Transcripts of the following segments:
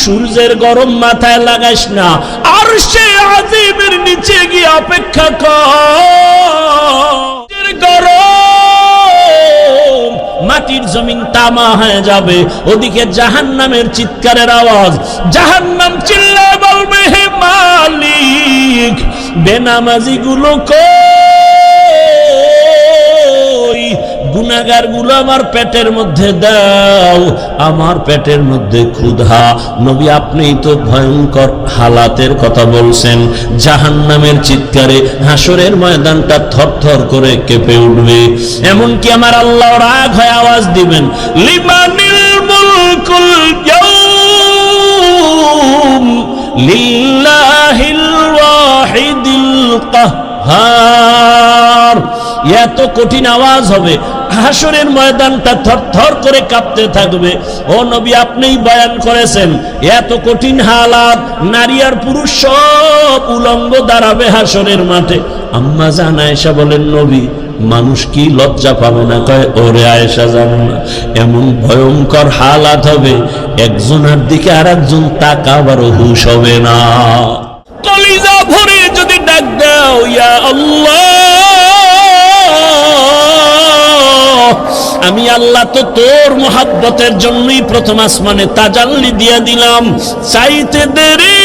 সূর্যের গরম মাথায় লাগাইস না, আরশে আজিমের নিচে গিয়ে অপেক্ষা কর। গরম মাটির জমিন তামা হয়ে যাবে, ওদিকে জাহান্নামের চিৎকারের আওয়াজ। জাহান্নাম চিল্লায় বলবে, হে মালিক, বেনামাজি গুলো কই, গুনাহগার গুলো আমার পেটের মধ্যে দাও, আমার পেটের মধ্যে ক্ষুধা। নবী আপনিই তো ভয়ঙ্কর হালাতের কথা বলছেন। জাহান্নামের চিৎকারে হাসরের ময়দানটা থরথর করে কেঁপে উঠবে। এমনকি আমার আল্লাহ রাগ হয়ে আওয়াজ দিবেন, লিমানিল মুলকুল ইয়াউম লিল্লাহিল ওয়াহিদিল কাহ্হার। এত কঠিন আওয়াজ হবে, হাসরের ময়দানটা থরথর করে কাঁপতে থাকবে। ও নবী আপনিই বয়ান করেছেন, এত কঠিন হালাত, নারী আর পুরুষ সব উলঙ্গ দাঁড়াবে হাসরের মাঠে। আম্মা জান আয়েশা বলেন, নবী মানুষ কি লজ্জা পাবে না? কয়, ওরে আয়েশা জানো না, এমন ভয়ঙ্কর হালাত হবে, একজনের দিকে আর একজন তাকাবারও হুঁশ হবে না। কলিজা ভরে যদি ডাক দাও, ইয়া আল্লাহ, আমি আল্লাহ তো তোর মোহাব্বতের জন্যই প্রথম আসমানে তাজাল্লি দিয়ে দিলাম, চাইতে দেরি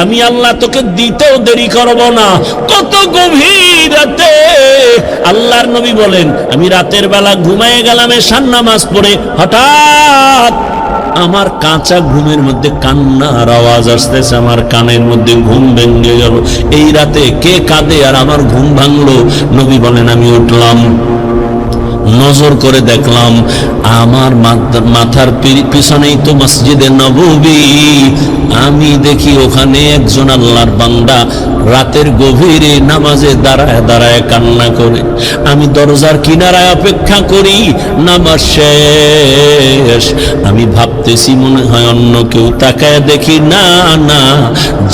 আমি আল্লাহ তোকে দিতেও দেরি করব না। কত গভীর রাতে আল্লাহর নবী বলেন, আমি রাতের বেলা ঘুমায়ে গেলাম এশার নামাজ পড়ে, হঠাৎ আমার কাঁচা ঘুমের মধ্যে কান্নার আওয়াজ আসতেছে, আমার কানের মধ্যে ঘুম ভেঙে গেল। এই রাতে কে কাঁদে আর আমার ঘুম ভাঙলো? নবী বলেন, আমি উঠলাম, নজর করে দেখলাম আমার মাথার পিছনেই তো মসজিদে নববী। আমি দেখি ওখানে একজন আল্লাহর বান্দা রাতের গভীরে নামাজে দাঁড়ায় দাঁড়ায় কান্না করে। আমি দরজার কিনারায় অপেক্ষা করি, নামাজ শেষ। আমি ভাবতেছি মনে হয় অন্য কেউ, তাকায় দেখি না না,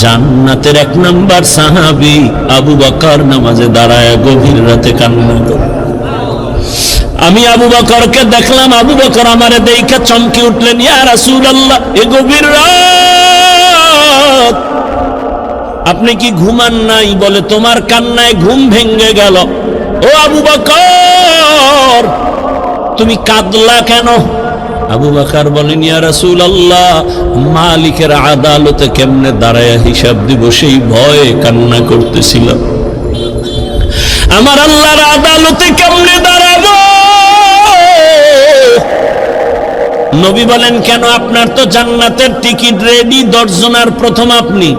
জান্নাতের 1 নাম্বার সাহাবী আবু বকর নামাজে দাঁড়ায় গভীর রাতে কান্না করে। আমি আবু বকরকে দেখলাম, আবু বকর আমারে দেখে চমকে উঠলেন, ইয়া রাসূলুল্লাহ, এ গভীর রাত আপনি কি ঘুমান নাই? বলে, তোমার কান্নায় ঘুম ভেঙে গেল। ও আবু বকর, তুমি কাঁদলা কেন? আবু বকর বলেন, ইয়া রাসূলুল্লাহ, মালিকের আদালতে কেমনে দাঁড়ায় হিসাব দিব সেই ভয়ে কান্না করতেছিলাম। আমার আল্লাহর আদালতে কেমনে দাঁড়াবো? নবী বলেন, কেন? আপনার তো জান্নাতের টিকিট রেডি, 10 জনের প্রথম আপনি।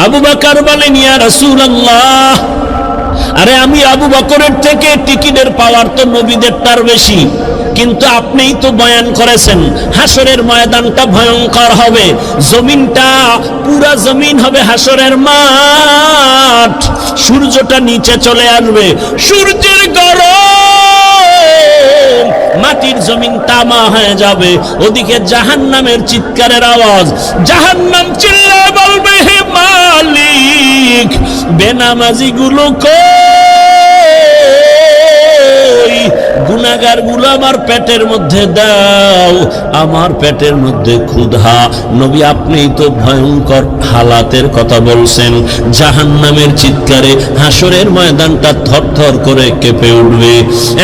আবু বকর বলেন, ইয়া রাসূলুল্লাহ, আরে আমি আবু বকরের থেকে টিকিটের পাওয়ার তো নবীদেরটার বেশি, কিন্তু আপনিই তো বয়ান করেছেন হাসরের ময়দানটা ভয়ঙ্কর হবে, জমিনটা পুরা জমিন হবে হাসরের মাঠ, সূর্যটা নিচে চলে আসবে, সূর্যের গরম, মাটির জমিন তামা হয়ে যাবে, ওদিকে জাহান্নামের চিৎকারের আওয়াজ। জাহান্নাম চিল্লায় বলবে, হে মালিক, বেনামাজি গুলো কই, গুনাহগার গুলো আমার পেটের মধ্যে দাও, আমার পেটের মধ্যে ক্ষুধা। নবী আপনিই তো ভয়ঙ্কর হালাতের কথা বলছেন। জাহান্নামের চিৎকারে হাসরের ময়দানটা থরথর করে কেঁপে উঠবে।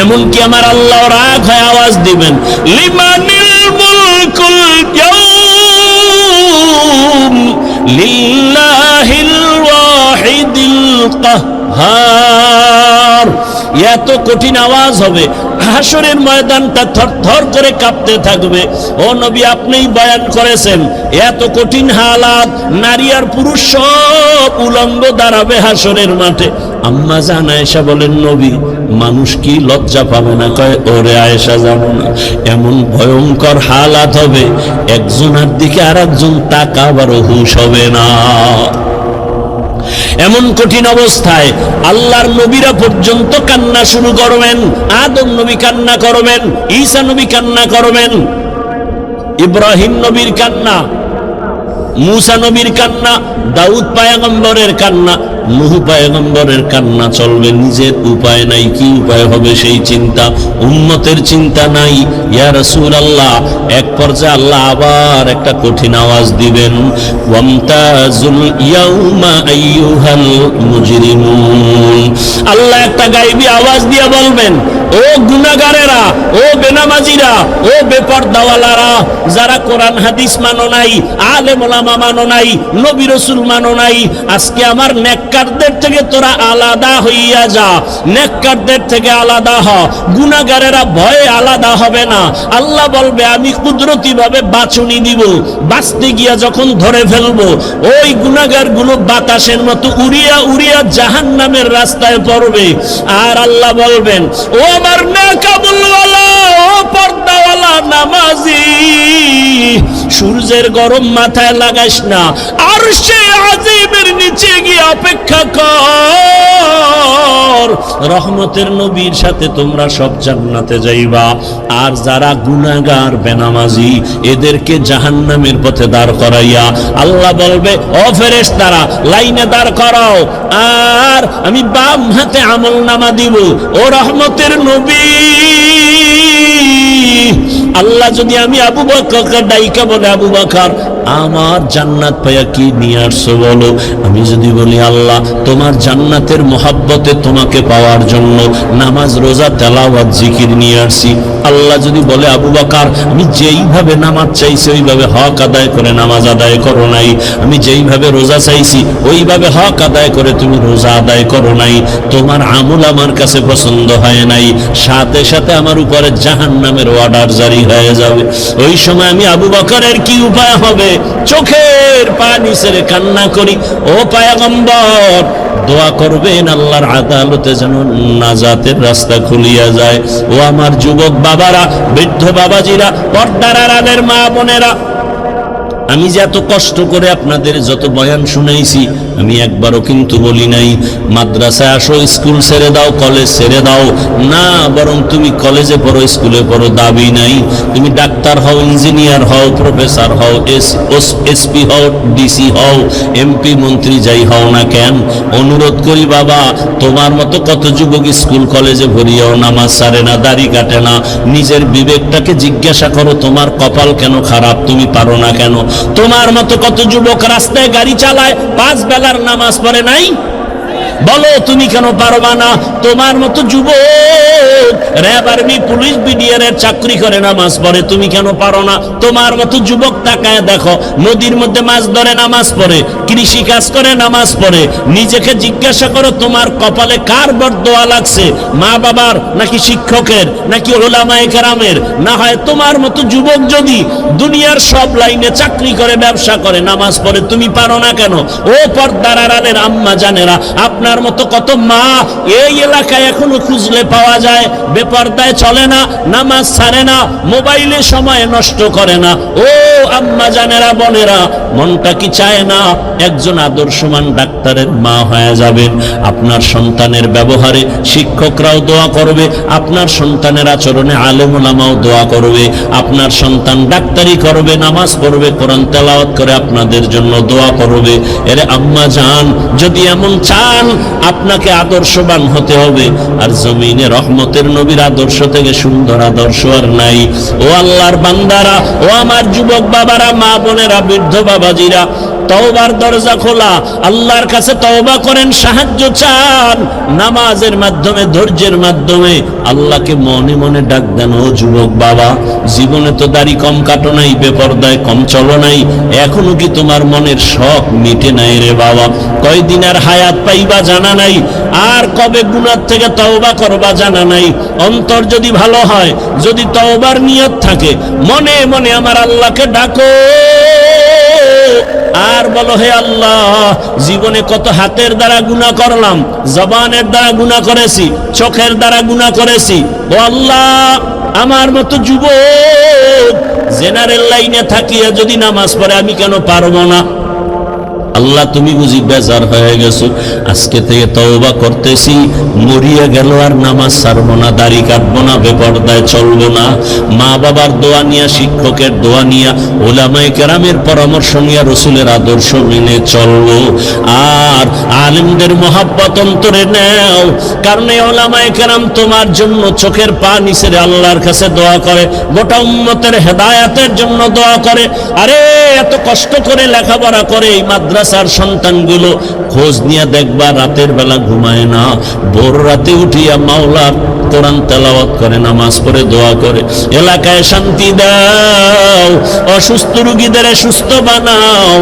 এমনকি আমার আল্লাহ রাগ হয়ে আওয়াজ দিবেন, লিমানিল মুলকুল ইয়াউম লিল্লাহিল ওয়াহিদিল কাহ্হার। এত কঠিন আওয়াজ হবে, হাসরের ময়দানটা থরথর করে কাঁপতে থাকবে। ও নবী আপনিই বয়ান করেছেন, এত কঠিন হালাত, নারী আর পুরুষ সব উলঙ্গ দাঁড়াবে হাসরের মাঠে। আম্মা জান আয়েশা বলেন, নবী মানুষ কি লজ্জা পাবে না? কয়, ওরে আয়েশা জানো না, এমন ভয়ঙ্কর হালাত হবে, একজনের দিকে আর একজন তাকাবারও হুঁশ হবে না। এমন কঠিন অবস্থায় আল্লাহর নবীরা পর্যন্ত কান্না শুরু করবেন। আদম নবী কান্না করবেন, ঈসা নবী কান্না করবেন, ইব্রাহিম নবীর কান্না, মুসা নবীর কান্না, দাউদ পয়গম্বরের কান্না, নূহ পয়গম্বরের কান্না চলবে, নিজের উপায় নাই, কি উপায় হবে সেই চিন্তা, উম্মতের চিন্তা নাই। ইয়া রাসূলুল্লাহ, এক পর্যায়ে আল্লাহ আবার একটা কঠিন আওয়াজ দিবেন, ওয়ামতাজুল ইয়াউমা আইয়ুহাল মুজরিমুন। আল্লাহ একটা গায়বী আওয়াজ দিয়ে বলবেন, ও গুনাহগারেরা, ও বেনামাজিরা, ও বেপরদাওয়ালারা, যারা কোরআন হাদিস মানো নাই, আলেম ওলামা মানো নাই, নবী রাসূল মানো নাই, আজকে আমার নেককারদের থেকে তোরা আলাদা হইয়া যা, নেককারদের থেকে আলাদা হ। গুনাহগারেরা ভয়ে আলাদা হবে না। আল্লাহ বলবে, আমি কুদরতি ভাবে বাছুনি দিব, বাঁচতে গিয়া যখন ধরে ফেলবো, ওই গুনাহগার গুলো বাতাসের মতো উড়িয়া উড়িয়া জাহান্নামের রাস্তায় পড়বে। আর আল্লাহ বলবেন, ও আমার নেকাবুলওয়ালা, ও পর্দাওয়ালা নামাজি, সূর্যের গরম মাথায় লাগাইস না, আরশে আজিমের নিচে গিয়ে অপেক্ষা কর, রহমতের নবীর সাথে তোমরা সব জান্নাতে যাইবা। আর যারা গুনাহগার বেনামাজি, এদেরকে জাহান্নামের পথে দাঁড় করাইয়া আল্লাহ বলবে, ও ফেরেশতারা, লাইনে দাঁড় করাও, আর আমি বাম হাতে আমলনামা দিব। ও রহমতের নবী, আল্লাহ যদি আমি আবু বকরকে ডাইকা বলে, আবু বকর আমার জান্নাত পাইয়া কি নিয়ে আসছো বলো, আমি যদি বলি আল্লাহ তোমার জান্নাতের মহাব্বতে তোমাকে পাওয়ার জন্য নামাজ রোজা তেলাওয়াত জিকির নিয়ে আসছি, আল্লাহ যদি বলে আবু বকর আমি যেইভাবে নামাজ চাইছি ওইভাবে হক আদায় করে নামাজ আদায় করো নাই, আমি যেইভাবে রোজা চাইছি ওইভাবে হক আদায় করে তুমি রোজা আদায় করো নাই, তোমার আমল আমার কাছে পছন্দ হয় নাই, সাথে সাথে আমার উপরে জাহান্নামের অর্ডার জারি হয়ে যাবে। ওই সময় আমি আবু বকরের কি উপায় হবে? চোখের পানি ছেড়ে কান্না করি, ও পয়গম্বর দোয়া করবেন আল্লাহর আদালতে যেন নাজাতের রাস্তা খুলিয়া যায়। ও আমার যুবক বাবারা, বৃদ্ধ বাবাজিরা, পর্দার আড়ালের মা বোনেরা, আমি যে এত কষ্ট করে আপনাদের যত বয়ান শুনাইছি, আমি একবারও কিন্তু বলি নাই মাদ্রাসায় আসো, স্কুল ছেড়ে দাও, কলেজ ছেড়ে দাও, না, বরং তুমি কলেজে পড়ো, স্কুলে পড়ো, দাবি নাই। তুমি ডাক্তার হও, ইঞ্জিনিয়ার হও, প্রফেসর হও, এসপি হও, ডিসি হও, এমপি মন্ত্রী যাই হও না কেন, অনুরোধ করি বাবা, তোমার মতো কত যুবক স্কুল কলেজে ভরিয়াও নামাজ ছাড়ে না, দাড়ি কাটে না। নিজের বিবেকটাকে জিজ্ঞাসা করো, তোমার কপাল কেন খারাপ, তুমি পারো না কেন? তোমার মতো কত যুবক রাস্তায় গাড়ি চালায়, 5 বেলার নামাজ পড়ে নাই, বলো তুমি কেন পারবা না? তোমার মতো যুবক র্যাব, আর্মি, পুলিশ, বিডিআর এর চাকরি করে নামাজ পড়ে, তুমি কেন পারো না? তোমার মতো যুবক তাকায় দেখো, নদীর মধ্যে মাছ ধরে নামাজ পড়ে, কৃষি কাজ করে নামাজ পড়ে, নিজেকে জিজ্ঞাসা করো তোমার কপালে কার বরদোয়া লাগছে, মা বাবার নাকি শিক্ষকের নাকি উলামায়ে কেরামের? না হয় তোমার মতো যুবক যদি দুনিয়ার সব লাইনে চাকরি করে, ব্যবসা করে, নামাজ পড়ে, তুমি পারো না কেন? ও পর্দার আড়ালের আম্মা জানেরা, আপনার মতো কত মা এই এলাকায় এখনো খুঁজলে পাওয়া যায়, বেপরদায় চলে না, নামাজ ছাড়ে না, মোবাইলে সময় নষ্ট করে না। ও আম্মা জানেরা, বোনেরা, মনটা কি চায় না একজন আদর্শমান ডাক্তারের মা হয়ে যাবেন? আপনার সন্তানের ব্যবহারে শিক্ষকরাও দোয়া করবে, আপনার সন্তানের আচরণে আলেম ওলামাও দোয়া করবে, আপনার সন্তান ডাক্তারি করবে, নামাজ পড়বে, কোরআন তেলাওয়াত করে আপনাদের জন্য দোয়া করবে। এরে আম্মা জান, যদি এমন চান আপনাকে আদর্শবান হতে হবে, আর জমিনে রহমতের নবীর আদর্শ থেকে সুন্দর আদর্শ আর নাই। ও আল্লাহর বান্দারা, ও আমার যুবক বাবারা, মা বোনেরা, বৃদ্ধ বাবাজিরা, তওবার দরজা খোলা, আল্লাহর কাছে তওবা করেন, সাহায্য চান, নামাজের মাধ্যমে, ধৈর্যের মাধ্যমে আল্লাহকে মনে মনে ডাক দেন। ও যুবক বাবা, জীবনে তো দাড়ি কম কাটো নাই, বেপরদায় কম চলো নাই, এখনো কি তোমার মনের শখ মিটে নাই রে বাবা? কয়দিন আর হায়াত পাইবা জানা নাই, আর কবে গুনাহ থেকে তওবা করবা জানা নাই। অন্তর যদি ভালো হয়, যদি তওবার নিয়ত থাকে, মনে মনে আমার আল্লাহকে ডাকো আর বলো, হে আল্লাহ, জীবনে কত হাতের দ্বারা গুনাহ করলাম, জবানের দ্বারা গুনাহ করেছি, চোখের দ্বারা গুনাহ করেছি। ও আল্লাহ, আমার মতো যুবক জেনারেল লাইনে থাকিয়া যদি নামাজ পড়ে, আমি কেন পারবো না? আল্লাহ তুমি বুঝি বেজার হয়ে গেছো, আজকে থেকে তওবা করতেছি, মরিয়া গেল আর নামাজ ছাড়বো না, দাড়ি কাটবো না, বেপরদায় চলবো না, মা বাবার দোয়া নিয়া, শিক্ষকের দোয়া নিয়া, উলামায়ে কেরামের পরামর্শ নিয়া, রসুলের আদর্শ মেনে চলবো। আর আলেমদের মহাব্বত অন্তরে নেও, কারণ এই উলামায়ে কেরাম তোমার জন্য চোখের পানি ছেড়ে আল্লাহর কাছে দোয়া করে, গোটা উম্মতের হেদায়েতের জন্য দোয়া করে। আরে এত কষ্ট করে লেখাপড়া করে এই মাদ্রাসার সন্তানগুলো, খোঁজ নিয়ে দেখবা রাতের বেলা ঘুমায় না, ভোর রাতে উঠিয়া মাওলার কোরআন তেলাওয়াত করে, নামাজ পড়ে, দোয়া করে। এলাকায় শান্তি দাও, অসুস্থ রোগীদের সুস্থ বানাও।